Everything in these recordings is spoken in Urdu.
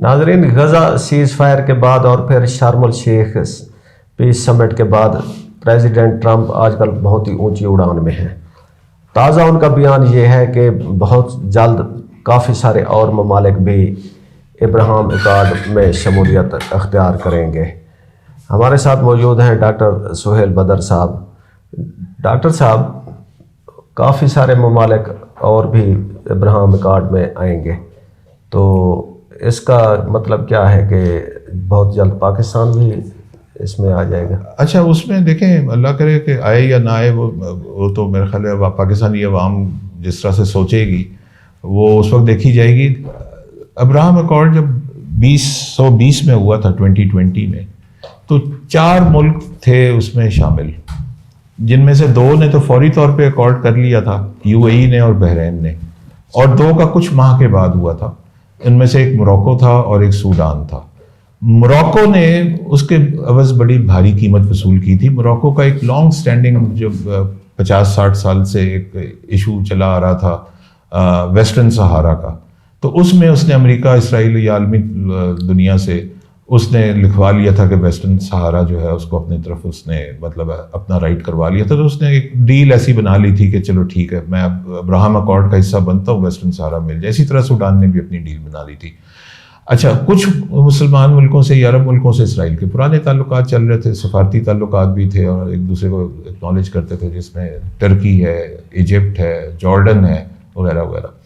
ناظرین، غزہ سیز فائر کے بعد اور پھر شرم الشیخ پیس سمٹ کے بعد پریزیڈنٹ ٹرمپ آج کل بہت ہی اونچی اڑان میں ہیں۔ تازہ ان کا بیان یہ ہے کہ بہت جلد کافی سارے اور ممالک بھی ابراہیم ایکارڈ میں شمولیت اختیار کریں گے۔ ہمارے ساتھ موجود ہیں ڈاکٹر سہیل بدر صاحب۔ ڈاکٹر صاحب، کافی سارے ممالک اور بھی ابراہیم ایکارڈ میں آئیں گے، تو اس کا مطلب کیا ہے کہ بہت جلد پاکستان بھی اس میں آ جائے گا؟ اچھا، اس میں دیکھیں، اللہ کرے کہ آئے یا نہ آئے، وہ تو میرے خیال ہے پاکستانی عوام جس طرح سے سوچے گی وہ اس وقت دیکھی جائے گی۔ ابراہیم ایکارڈ جب 2020 میں ہوا تھا، 2020 میں، تو 4 ملک تھے اس میں شامل، جن میں سے 2 نے تو فوری طور پہ ایکارڈ کر لیا تھا، UAE نے اور بحرین نے، اور 2 کا کچھ ماہ کے بعد ہوا تھا۔ ان میں سے ایک موروکو تھا اور ایک سوڈان تھا۔ موروکو نے اس کے عوض بڑی بھاری قیمت وصول کی تھی۔ موروکو کا ایک لانگ سٹینڈنگ جو 50-60 سال سے ایک ایشو چلا آ رہا تھا ویسٹرن سہارا کا، تو اس میں اس نے امریکہ، اسرائیل یا عالمی دنیا سے اس نے لکھوا لیا تھا کہ ویسٹرن سہارا جو ہے اس کو اپنی طرف اس نے مطلب اپنا رائٹ کروا لیا تھا۔ تو اس نے ایک ڈیل ایسی بنا لی تھی کہ چلو ٹھیک ہے، میں اب ابراہیم ایکارڈ کا حصہ بنتا ہوں، ویسٹرن سہارا مل جائے۔ اسی طرح سوڈان نے بھی اپنی ڈیل بنا لی تھی۔ اچھا، کچھ مسلمان ملکوں سے یا عرب ملکوں سے اسرائیل کے پرانے تعلقات چل رہے تھے، سفارتی تعلقات بھی تھے اور ایک دوسرے کو اکنالج کرتے تھے، جس میں ترکی ہے، ایجپٹ ہے، جارڈن ہے، وغیرہ وغیرہ۔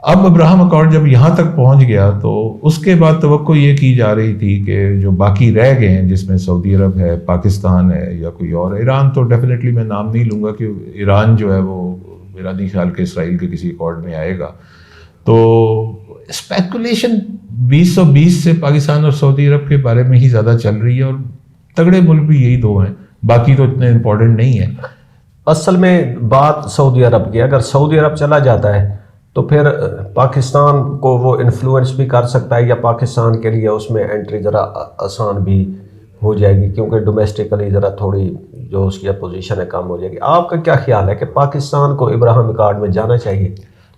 اب ابراہیم ایکارڈ جب یہاں تک پہنچ گیا تو اس کے بعد توقع یہ کی جا رہی تھی کہ جو باقی رہ گئے ہیں، جس میں سعودی عرب ہے، پاکستان ہے یا کوئی اور، ایران تو ڈیفینیٹلی میں نام نہیں لوں گا کہ ایران جو ہے وہ میرا نہیں خیال کہ اسرائیل کے کسی ایکارڈ میں آئے گا۔ تو اسپیکولیشن 2020 سے پاکستان اور سعودی عرب کے بارے میں ہی زیادہ چل رہی ہے، اور تگڑے ملک بھی یہی 2 ہیں، باقی تو اتنے امپورٹنٹ نہیں ہیں۔ اصل میں بات سعودی عرب کی، اگر سعودی عرب چلا جاتا ہے تو پھر پاکستان کو وہ انفلوئنس بھی کر سکتا ہے، یا پاکستان کے لیے اس میں انٹری ذرا آسان بھی ہو جائے گی، کیونکہ ڈومیسٹکلی ذرا تھوڑی جو اس کی اپوزیشن ہے کم ہو جائے گی۔ آپ کا کیا خیال ہے کہ پاکستان کو ابراہیم ایکارڈ میں جانا چاہیے؟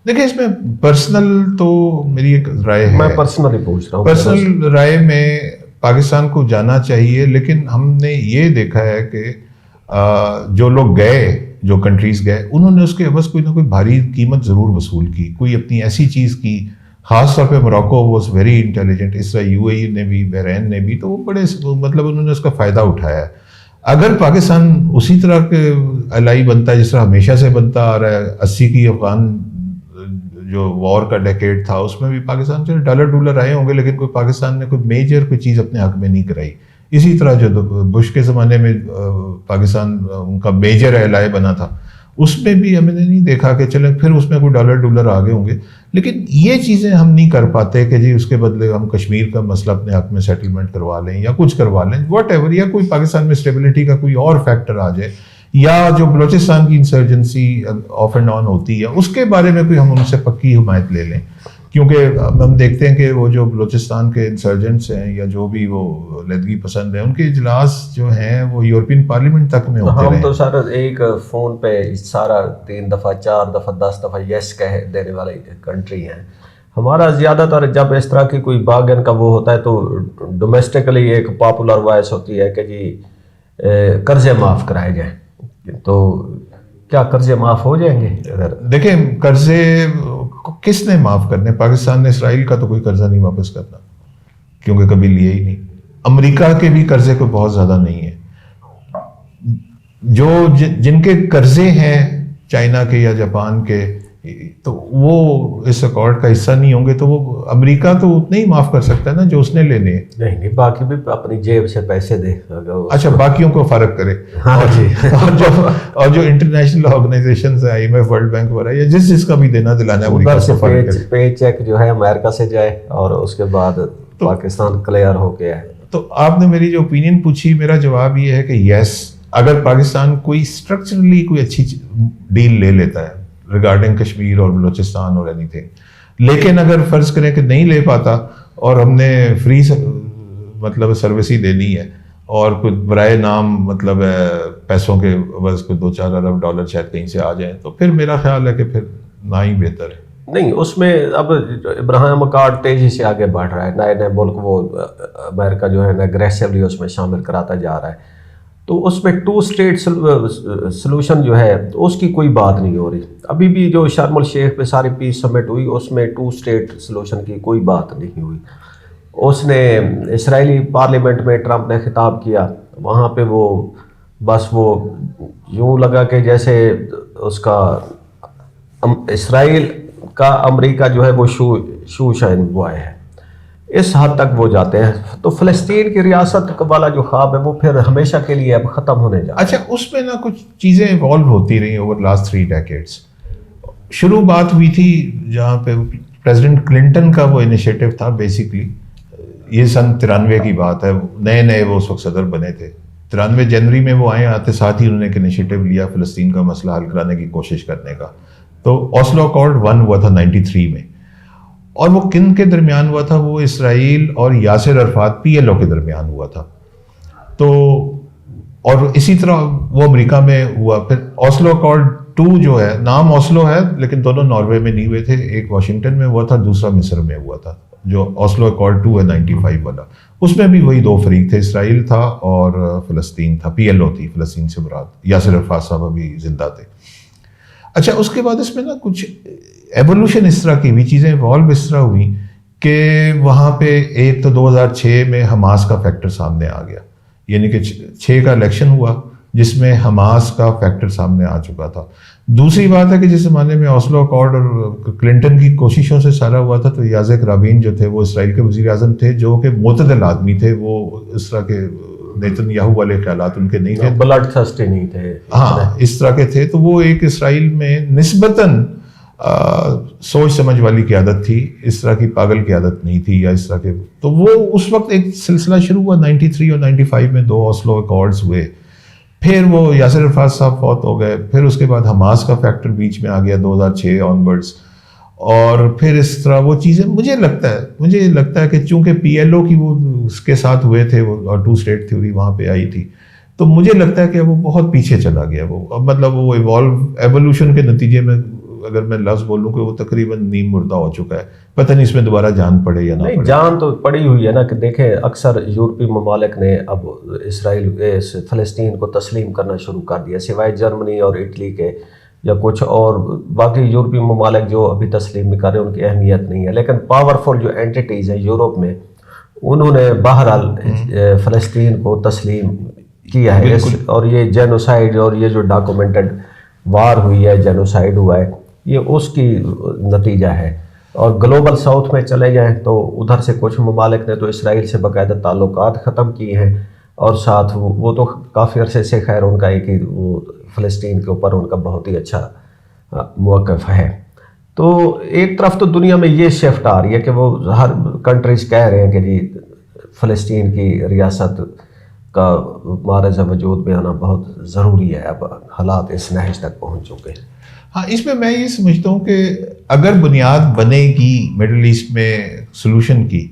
دیکھیں، اس میں پرسنل تو میری ایک رائے ہے، میں پرسنلی پوچھ رہا ہوں، پرسنل رائے میں پاکستان کو جانا چاہیے، لیکن ہم نے یہ دیکھا ہے کہ جو لوگ گئے، جو کنٹریز گئے، انہوں نے اس کے عوض کوئی نہ کوئی بھاری قیمت ضرور وصول کی، کوئی اپنی ایسی چیز کی۔ خاص طور پہ موروکو واز ویری انٹیلیجنٹ، اس طرح UAE نے بھی، بحرین نے بھی، تو وہ بڑے مطلب انہوں نے اس کا فائدہ اٹھایا ہے۔ اگر پاکستان اسی طرح کے الائی بنتا ہے جس طرح ہمیشہ سے بنتا آ رہا ہے، 80 کی افغان جو وار کا ڈیکیڈ تھا، اس میں بھی پاکستان سے ڈالر آئے ہوں گے، لیکن کوئی پاکستان نے کوئی میجر کوئی چیز اپنے حق میں نہیں کرائی۔ اسی طرح جو بش کے زمانے میں پاکستان ان کا میجر ایلائی بنا تھا، اس میں بھی ہم نے نہیں دیکھا کہ چلیں پھر اس میں کوئی ڈالر آگے ہوں گے، لیکن یہ چیزیں ہم نہیں کر پاتے کہ جی اس کے بدلے ہم کشمیر کا مسئلہ اپنے حق میں سیٹلمنٹ کروا لیں یا کچھ کروا لیں، واٹ ایور، یا کوئی پاکستان میں اسٹیبلٹی کا کوئی اور فیکٹر آ جائے، یا جو بلوچستان کی انسرجنسی آف اینڈ آن ہوتی ہے اس کے بارے میں کوئی ہم ان سے پکی حمایت لے لیں، کیونکہ ہم دیکھتے ہیں کہ وہ جو بلوچستان کے انسرجنٹس ہیں یا جو بھی وہ علیحدگی پسند ہیں، ان کے اجلاس جو ہیں وہ یورپین پارلیمنٹ تک میں ہوتے رہے۔ ہم تو سارا ایک فون پہ سارا 3 دفعہ 4 دفعہ 10 دفعہ یس کہہ دینے والی کنٹری ہیں۔ ہمارا زیادہ تر جب اس طرح کی کوئی باغن کا وہ ہوتا ہے تو ڈومیسٹکلی ایک پاپولر وائس ہوتی ہے کہ جی قرضے معاف کرائے جائیں، تو کیا قرضے معاف ہو جائیں گے؟ اگر دیکھیں، قرضے کس نے معاف کرنے؟ پاکستان نے اسرائیل کا تو کوئی قرضہ نہیں واپس کرنا، کیونکہ کبھی لیے ہی نہیں۔ امریکہ کے بھی قرضے کوئی بہت زیادہ نہیں ہے۔ جو جن کے قرضے ہیں چائنا کے یا جاپان کے، تو وہ اس ایکارڈ کا حصہ نہیں ہوں گے، تو وہ امریکہ تو اتنے ہی معاف کر سکتا ہے نا جو اس نے لینے ہیں۔ نہیں، باقی بھی اپنی جیب سے پیسے دے۔ اچھا، باقیوں کو فرق کرے، اور جو انٹرنیشنل آرگنائزیشنز ہیں، IMF، ورلڈ بینک وغیرہ، یا جس کا بھی دینا دلانا ہے، امریکہ سے فرق کرے۔ پے چیک جو ہے امریکہ سے جائے اور اس کے بعد پاکستان کلیئر ہو کے آئے۔ تو آپ نے میری جو اوپینین پوچھی، میرا جواب یہ ہے کہ یس، اگر پاکستان کوئی اسٹرکچرلی کوئی اچھی ڈیل لے لیتا ہے ریگارڈنگ کشمیر اور بلوچستان اور اینی تھنگ، لیکن اگر فرض کریں کہ نہیں لے پاتا اور ہم نے فری مطلب سروس ہی دینی ہے اور کوئی برائے نام مطلب پیسوں کے عوض کوئی 2-4 ارب ڈالر شاید کہیں سے آ جائیں، تو پھر میرا خیال ہے کہ پھر نہ ہی بہتر ہے۔ نہیں اس میں اب ابراہیم اکارڈ تیزی سے آگے بڑھ رہا ہے، نئے نئے ملک وہ امریکہ جو ہے نا اگریسولی اس میں شامل کراتا جا رہا ہے، تو اس میں 2 اسٹیٹ سلوشن جو ہے اس کی کوئی بات نہیں ہو رہی. ابھی بھی جو شرم الشیخ پہ ساری پیس سمٹ ہوئی اس میں 2 اسٹیٹ سلوشن کی کوئی بات نہیں ہوئی. اس نے اسرائیلی پارلیمنٹ میں ٹرمپ نے خطاب کیا، وہاں پہ وہ بس وہ یوں لگا کہ جیسے اس کا اسرائیل کا امریکہ جو ہے وہ شو شائن بوائے ہے، اس حد تک وہ جاتے ہیں. تو فلسطین کی ریاست والا جو خواب ہے وہ پھر ہمیشہ کے لیے اب ختم ہونے جا رہا ہے. اچھا اس میں نا کچھ چیزیں ایوالو ہوتی رہی اوور لاسٹ 3 ڈیکیڈس. شروع بات ہوئی تھی جہاں پہ پریزیڈنٹ کلنٹن کا وہ انیشیٹو تھا، بیسکلی یہ سن 93 کی بات ہے، نئے وہ اس وقت صدر بنے تھے. 93 جنوری میں وہ آتے ساتھ ہی انہوں نے ایک انیشیٹو لیا فلسطین کا مسئلہ حل کرانے کی کوشش کرنے کا. تو اوسلو اکارڈ 1 ہوا تھا 93 میں، اور وہ کن کے درمیان ہوا تھا؟ وہ اسرائیل اور یاسر عرفات PLO کے درمیان ہوا تھا. تو اور اسی طرح وہ امریکہ میں ہوا. پھر اوسلو اکارڈ 2 جو ہے، نام اوسلو ہے لیکن دونوں ناروے میں نہیں ہوئے تھے، ایک واشنگٹن میں ہوا تھا، دوسرا مصر میں ہوا تھا. جو اوسلو اکارڈ 2 ہے 95 والا، اس میں بھی وہی 2 فریق تھے، اسرائیل تھا اور فلسطین تھا. PLO تھی فلسطین سے مراد، یاسر عرفات صاحب ابھی زندہ تھے. اچھا اس کے بعد اس میں نا کچھ ایوولوشن اس طرح کی بھی چیزیں ایوالو اس طرح ہوئی کہ وہاں پہ ایک تو 2006 میں حماس کا فیکٹر سامنے آ گیا، یعنی کہ 6 کا الیکشن ہوا جس میں حماس کا فیکٹر سامنے آ چکا تھا. دوسری بات ہے کہ جس زمانے میں اوسلو اکارڈ اور کلنٹن کی کوششوں سے سارا ہوا تھا تو یازک رابین جو تھے وہ اسرائیل کے وزیر اعظم تھے، جو کہ معتدل آدمی تھے، وہ اس طرح کے نیتن یاہو والے خیالات ان کے نہیں تھے، بلڈ تھرسٹی نہیں تھے، ہاں اس طرح کے تھے. تو وہ ایک اسرائیل میں نسبتاً سوچ سمجھ والی قیادت تھی، اس طرح کی پاگل قیادت نہیں تھی یا اس طرح کے. تو وہ اس وقت ایک سلسلہ شروع ہوا 93 اور 95 میں 2 اوسلو اکارڈز ہوئے. پھر وہ یاسر عرفات صاحب فوت ہو گئے، پھر اس کے بعد حماس کا فیکٹر بیچ میں آ گیا 2006 آنورڈز، اور پھر اس طرح وہ چیزیں مجھے لگتا ہے کہ چونکہ PLO کی وہ اس کے ساتھ ہوئے تھے وہ، اور 2 اسٹیٹ تھیوری وہاں پہ آئی تھی، تو مجھے لگتا ہے کہ وہ بہت پیچھے چلا گیا. وہ اب مطلب وہ ایوولوشن کے نتیجے میں اگر میں لفظ بولوں کہ وہ تقریباً نیم مردہ ہو چکا ہے. پتہ نہیں اس میں دوبارہ جان پڑے یا نہ پڑے. جان تو پڑی ہوئی ہے نا، کہ دیکھیں اکثر یورپی ممالک نے اب فلسطین کو تسلیم کرنا شروع کر دیا، سوائے جرمنی اور اٹلی کے یا کچھ اور. باقی یورپی ممالک جو ابھی تسلیم نہیں کر رہے ان کی اہمیت نہیں ہے، لیکن پاورفل جو اینٹیٹیز ہیں یورپ میں انہوں نے بہرحال فلسطین کو تسلیم کیا ہے. اور یہ جینوسائیڈ اور یہ جو ڈاکومنٹڈ وار ہوئی ہے، جینوسائیڈ ہوا ہے، یہ اس کی نتیجہ ہے. اور گلوبل ساؤتھ میں چلے جائیں تو ادھر سے کچھ ممالک نے تو اسرائیل سے باقاعدہ تعلقات ختم کیے ہیں، اور ساتھ وہ تو کافی عرصے سے خیر ان کا ایک ہی وہ فلسطین کے اوپر ان کا بہت ہی اچھا موقف ہے. تو ایک طرف تو دنیا میں یہ شفٹ آ رہی ہے کہ وہ ہر کنٹریز کہہ رہے ہیں کہ جی فلسطین کی ریاست کا معرض وجود میں آنا بہت ضروری ہے، اب حالات اس نہج تک پہنچ چکے ہیں. ہاں اس میں یہ سمجھتا ہوں کہ اگر بنیاد بنے گی مڈل ایسٹ میں سلوشن کی،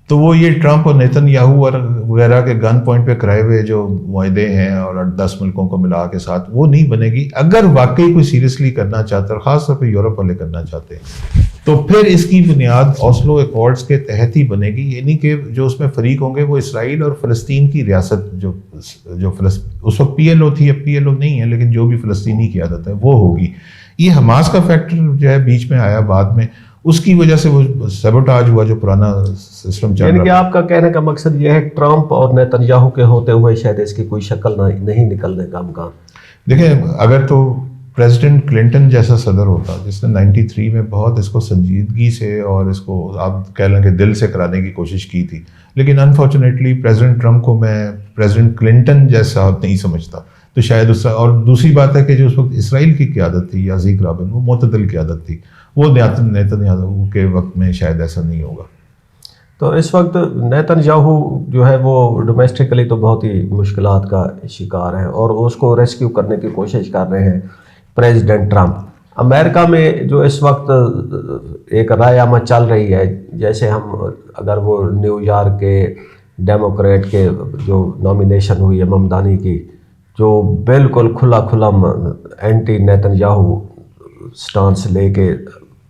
تو وہ یہ ٹرمپ اور نیتن یاہو اور وغیرہ کے گن پوائنٹ پہ کرائے ہوئے جو معاہدے ہیں اور 10 ملکوں کو ملا کے ساتھ، وہ نہیں بنے گی. اگر واقعی کوئی سیریسلی کرنا چاہتا ہے، خاص طور پہ یورپ والے کرنا چاہتے ہیں، تو پھر اس کی بنیاد اوسلو اکارڈز کے تحت ہی بنے گی. یعنی کہ جو اس میں فریق ہوں گے وہ اسرائیل اور فلسطین کی ریاست جو اس وقت PLO تھی، اب PLO نہیں ہے، لیکن جو بھی فلسطینی قیادت ہے وہ ہوگی. یہ حماس کا فیکٹر جو ہے بیچ میں آیا بعد میں، اس کی وجہ سے وہ سیبوٹاج ہوا جو پرانا سسٹم چل رہا ہے. یعنی کہ آپ کا کہنے کا مقصد یہ ہے کہ ٹرمپ اور نیتن یاہو کے ہوتے ہوئے شاید اس کی کوئی شکل نہیں نکلنے کا امکان. دیکھیں اگر تو پریزیڈنٹ کلنٹن جیسا صدر ہوتا جس نے 93 میں بہت اس کو سنجیدگی سے اور اس کو آپ کہہ لیں کہ دل سے کرانے کی کوشش کی تھی، لیکن انفارچونیٹلی پریزیڈنٹ ٹرمپ کو میں پریزیڈنٹ کلنٹن جیسا نہیں سمجھتا. تو شاید اس اور دوسری بات ہے کہ جو اس وقت اسرائیل کی قیادت تھی یازک رابن، وہ معتدل قیادت تھی، وہ نیتن یاہو کے وقت میں شاید ایسا نہیں ہوگا. تو اس وقت نیتن یاہو جو ہے وہ ڈومیسٹکلی تو بہت ہی مشکلات کا شکار ہیں، اور اس کو ریسکیو کرنے کی کوشش کر رہے ہیں پریزیڈنٹ ٹرمپ. امریکہ میں جو اس وقت ایک رائے عامہ چل رہی ہے، جیسے ہم اگر وہ نیو یارک کے ڈیموکریٹ کے جو نامینیشن ہوئی ہے ممدانی کی، جو بالکل کھلا اینٹی نیتن یاہو سٹانس لے کے